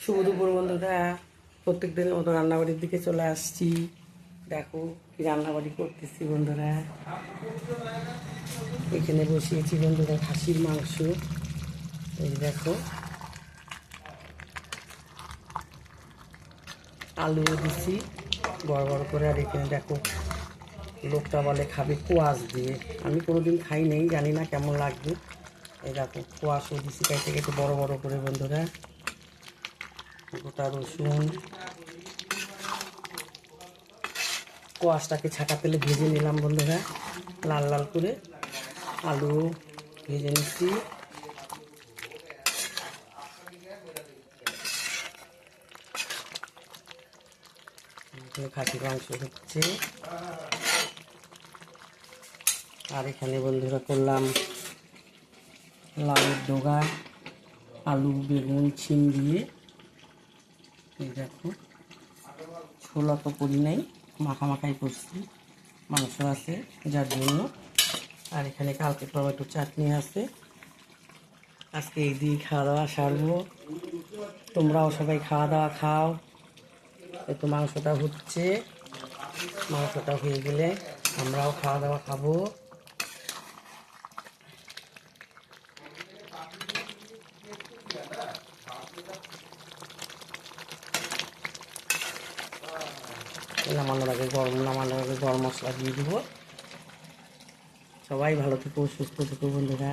শুভ দুপুর বন্ধুরা, প্রত্যেক দিনের মতো রান্নাবাড়ির দিকে চলে আসছি। দেখো কি রান্নাবাড়ি করতেছি বন্ধুরা। এখানে বসিয়েছি বন্ধুরা খাসির মাংস। এই দেখো আলু দিছি বড় বড় করে। আর এখানে দেখো লোকটা বলে খাবে কোয়াশ দিয়ে। আমি কোনোদিন খাই নেই, জানি না কেমন লাগবে। এই দেখো কোয়াশও দিছি কেটে কেটে বড় বড় করে বন্ধুরা। গোটা রসুন, কোয়াশটাকে ছাকা তেলে ভেজে নিলাম বন্ধুরা লাল লাল করে। আলু ভেজে নিচ্ছি। খাসির মাংস হচ্ছে। আর এখানে বন্ধুরা করলাম লাউয়ের ডগা, আলু বেগুন শিম দিয়ে। এই দেখো ছোলা তো করি নাই, মাখামাখাই করছি, মাংস আছে যার জন্য। আর এখানে কালকে টমেটো চাটনি আছে। আজকে এই দিয়ে খাওয়া দাওয়া সারবো। তোমরাও সবাই খাওয়া দাওয়া খাও। একটু মাংসটা হচ্ছে, মাংসটা হয়ে গেলে আমরাও খাওয়া দাওয়া খাবো। নামানোর আগে গরম মশলা দিয়ে দিব। সবাই ভালো থেকো, সুস্থ থেকো বন্ধুরা।